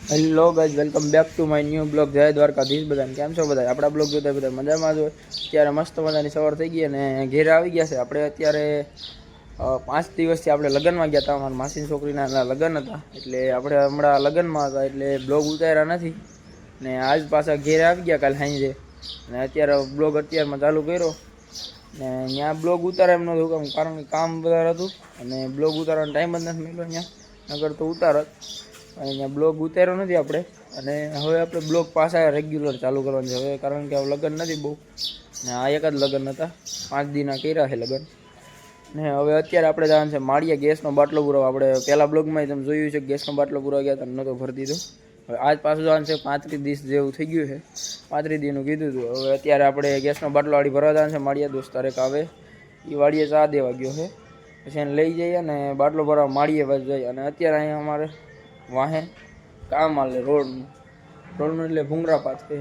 Hello guys, welcome back to my new blog. જય દ્વારકાધીશ. બધાને કેમ છો? બધા આપણા બ્લોગ જોતા બધા મજામાં જ હોય. અત્યારે મસ્ત મજાની સવાર થઈ ગઈ અને ઘેર આવી ગયા છે. આપણે અત્યારે 5 દિવસથી આપણે લગ્નમાં ગયા હતા. અમારા માસીની છોકરીના લગ્ન હતા, એટલે આપણે હમણાં લગ્નમાં હતા, એટલે બ્લોગ ઉતાર્યા નથી. ને આજ પાછા ઘેર આવી ગયા કાલે સાંજે, અને અત્યારે બ્લોગ અત્યારમાં ચાલુ કર્યો. ને ત્યાં બ્લોગ ઉતારે એમ નહોતું, કારણ કે કામ વધારે હતું અને બ્લોગ ઉતારવાનો ટાઈમ જ નથી મળ્યો. ત્યાં નગર તો ઉતારત અહીંયા બ્લોગ ઉતાર્યો નથી આપણે. અને હવે આપણે બ્લોગ પાછા રેગ્યુલર ચાલુ કરવાનું છે હવે, કારણ કે હવે લગ્ન નથી બહુ, ને આ એક જ લગ્ન હતા. 5 દીના કર્યા છે લગ્ન. ને હવે અત્યારે આપણે જવાનું છે માળિયા ગેસનો બાટલો પુરાવા. આપણે પહેલાં બ્લોગમાં તમે જોયું છે ગેસનો બાટલો પુરાવા ગયા હતા, નહોતો ભરી દીધો. હવે આજ પાછું જવાનું છે. 35 દિવસ જેવું થઈ ગયું છે, 35 દીનું કીધું હતું. હવે અત્યારે આપણે ગેસનો બાટલો વાળી ભરવા જવાનું છે માળિયા. દોસ્તારે આવે એ વાડીએ ચા દેવા ગયો છે, પછી એને લઈ જઈએ અને બાટલો ભરવા માળીએ બસ જઈએ. અને અત્યારે અહીંયા અમારે વાહે કામ હાલે રોડનું એટલે ભૂંગરા પાથ છે.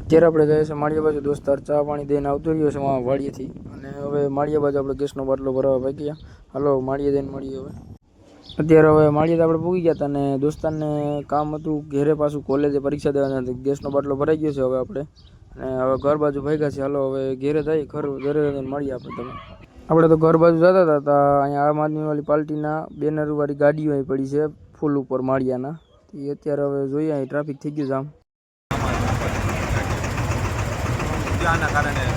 અત્યારે આપણે જઈએ છીએ માળિયા બાજુ. દોસ્તાર ચા પાણી દઈને આવતો રહ્યો છે વાડીએથી, અને હવે માળિયા બાજુ આપણે ગેસનો બાટલો ભરવા ભાઈ ગયા. હાલો માળીએ દઈને મળીએ હવે. અત્યારે હવે માળીએ આપણે પૂગી ગયા હતા, અને દોસ્તારને કામ હતું ઘેરે, પાછું કોલેજે પરીક્ષા દેવાની હતી. ગેસનો બાટલો ભરાઈ ગયો છે હવે આપણે, અને હવે ઘર બાજુ ભાગ્યા છે. હાલો હવે ઘેરે જઈએ, ઘરે મળીએ આપણે. આપણે તો ઘર બાજુ જતા હતા, અહીંયા આમ આદમી વાળી પાર્ટીના બેનરવાળી ગાડીઓ અહીં પડી છે ફૂલ ઉપર માળિયાના. એ અત્યારે હવે જોઈએ, અહીં ટ્રાફિક થઈ ગયું જામ.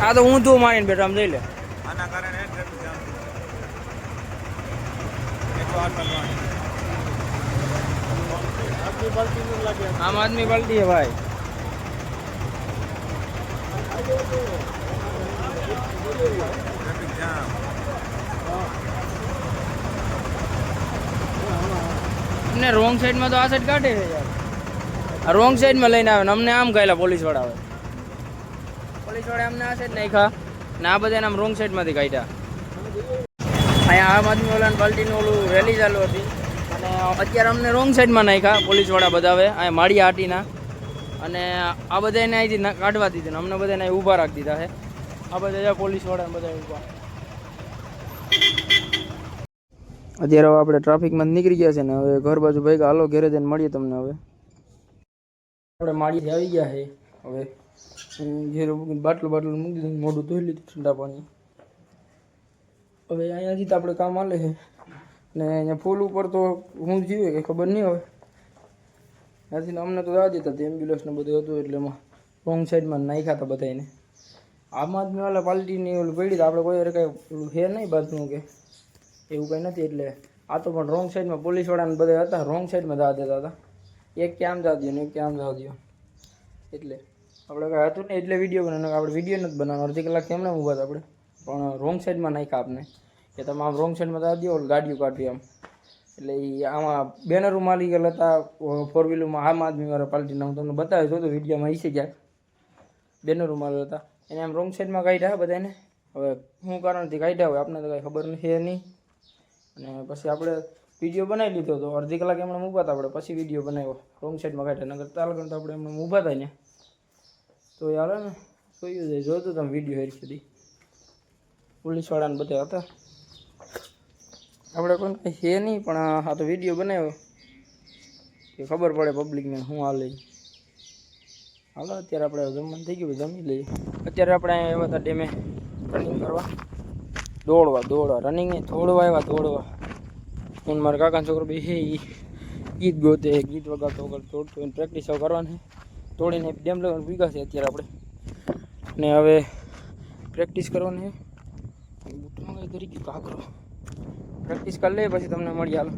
આ તો ઊંધું મારીને બેઠા, આમ જઈ લે. આના કારણે આમ આદમી પાર્ટી है भाई. અમને રોંગ સાઈડમાં તો આ સાઈડ કાઢે છે યાર. આ રોંગ સાઈડમાં લઈને આવે ને અમને આમ ગયેલા પોલીસ વાળા આવે. પોલીસ વાળા અમને આ સાઈડ નાખ્યા ને આ બધા આમ રોંગ સાઈડમાંથી કાઢ્યા. અહીંયા આમ આદમી વાળાની પાર્ટીનું ઓલું રેલી ચાલુ હતી, અને અત્યારે અમને રોંગ સાઈડમાં નાખ્યા પોલીસ વાળા બધા. હવે અહીંયા માળિયા હાટીના, અને આ બધાને અહીંથી કાઢવા દીધું ને અમને બધાને ઊભા રાખી દીધા છે. આ બધા પોલીસ વાળા બધા ઊભા. અત્યારે હવે આપણે ટ્રાફિકમાં નીકળી ગયા છે ને હવે ઘર બાજુ ભાઈ. હાલો ઘેરે જઈને મળીએ તમને. હવે આપણે માળીથી આવી ગયા છે. હવે ઘેર બાટલું મૂકી દીધું, મોઢું ધોઈ લીધું ઠંડા પાણી. હવે અહીંયાથી તો આપણે કામ હાલે છે, ને અહીંયા ફૂલ ઉપર તો હું જીવે કંઈ ખબર નહીં. હવે ત્યાંથી અમને તો જવા દેતા હતા, એમ્બ્યુલન્સને બધું હતું, એટલે એમાં રોંગ સાઈડમાં નાખ્યા હતા બધાને. આમ આદમી વાળા પાર્ટીની ઓલું પડી તો આપણે કોઈ કંઈ ઓલું છે નહીં બાજુનું કે એવું કંઈ નથી. એટલે આ તો પણ રોંગ સાઈડમાં પોલીસવાળાને બધા હતા, રોંગ સાઈડમાં જવા દેતા હતા. એક ક્યાં જવા દો ને એક ક્યાં જવા દો, એટલે આપણે કાંઈ હતું ને એટલે વિડીયો બનાવવાનો. આપણે વિડીયો નથી બનાવવાનો, અડધી કલાક એમને ઊભા હતા આપણે, પણ રોંગ સાઈડમાં નાખ્યા આપને કે તમે આમ રોંગ સાઈડમાં જવા દો, ગાડીઓ કાઢવી આમ. એટલે એ આમાં બેનરો મારી ગયેલા હતા 4 વ્હીલરમાં આમ આદમી વાળા પાર્ટીના. હું તમને બતાવી દઉં તો વિડીયોમાં ઈસે ક્યાંક બેનરો મારેલા હતા, એને આમ રોંગ સાઈડમાં કાઢ્યા બધાને. હવે શું કારણથી કાઢ્યા હોય આપણને તો કાંઈ ખબર છે નહીં. અને પછી આપણે વિડીયો બનાવી લીધો હતો, અડધી કલાક એમણે ઊભા હતા આપણે, પછી વિડીયો બનાવ્યો રોંગ સાઈડમાં કાઢ્યા. નગર ચાલ તો આપણે એમને ઊભા થાય ને તો યાર ને જોયું જાય. જોતું તમે વિડીયો હેરી સુધી પોલીસવાળાને બધા હતા. આપણે કોઈ કંઈ છે નહીં, પણ આ તો વિડીયો બનાવ્યો કે ખબર પડે પબ્લિકને શું હાલે. હાલો અત્યારે આપણે જમવાનું થઈ ગયું, જમી લઈએ. અત્યારે આપણે આવ્યા હતા ડેમે રનિંગ કરવા, દોડવા રનિંગ નહીં, દોડવા. હું મારા કાકાનો છોકરો બી છે, એ ગીત ગોતે, ગીત વગાડતો દોડતો એને પ્રેક્ટિસ કરવાની. દોડીને ડેમ લેવલ ભૂગા છે અત્યારે આપણે, ને હવે પ્રેક્ટિસ કરવાની છે. બૂટમાં કંઈ કરી ગયું કાકરો. પ્રેક્ટિસ કરી લઈએ પછી તમને મળી. હાલો